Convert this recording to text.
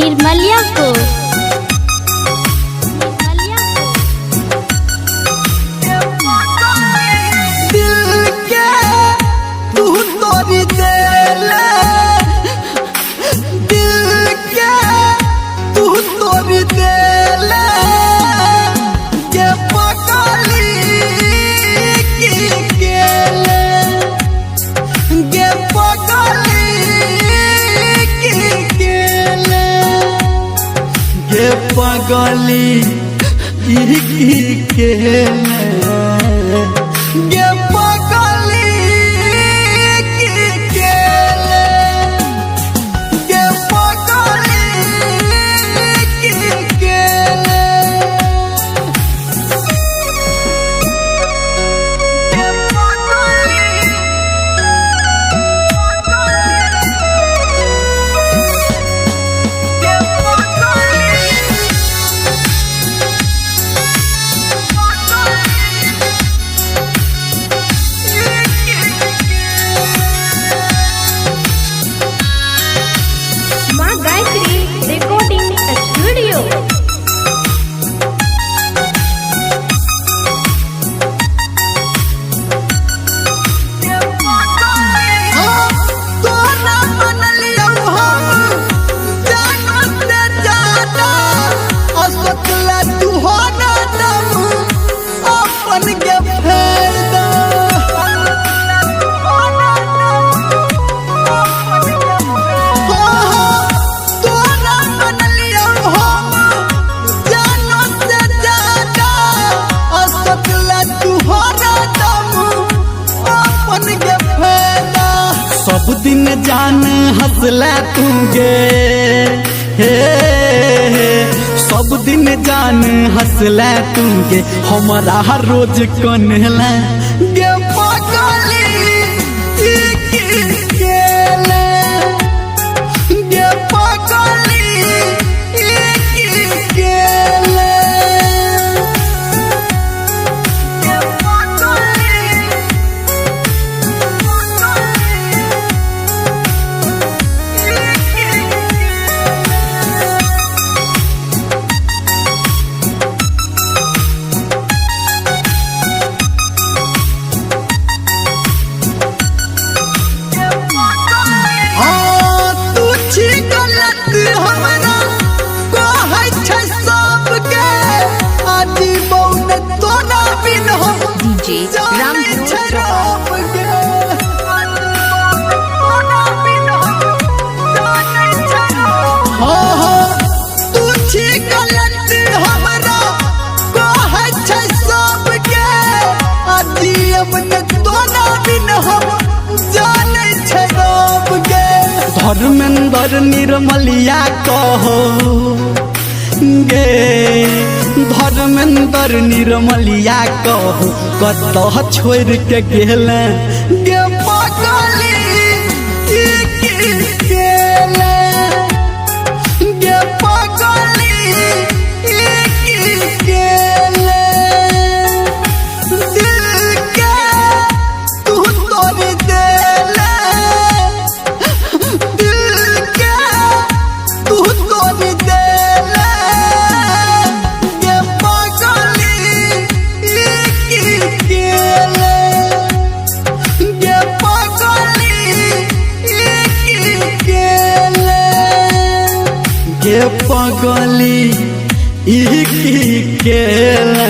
निर्मलिया को दिल के तू तोड़ी देले, दिल के तू तोड़ी देले, के पगली की गेले, के पगली की गेले, के पगली की गेले, के पगली की गेले, के पगली की गेले, के पगली माँ गायत्री रिकॉर्डिंग स्टूडियो। तोरा बनलियौ हम जानो से ज्यादा, असकला तू हो ना दम अपन के फायदा, तोरा बनलियौ हम जानो से ज्यादा, असकला तू हो ना दम अपन के फायदा। सब दिन जान हंसला तूगे हे, सब दिन जान हंसला तूगे हमारा हर रोज कनला, गे पगली की गेले, गे पगली की गेले, गे पगली तू छी गलत हमरा कहै छै सबके, आदि बहुने तोरा बिन हम डीजे राम छै रब के, तू छी गलत हमरा कहै छै सबके, आदि बहुने तोरा बिन हम जानै छै रब के। धर्मेंद्र निर्मलिया कहो गे, धर्मेंद्र निर्मलिया कहो कतह छोड़ के गेले, गे पगली की गेले, गे पगली की गेले, दिल के तू तोड़ देले, दिल के तू तोड़ देले, गे पगली की गेले, गे पगली की गेले, गे पगली की गेले।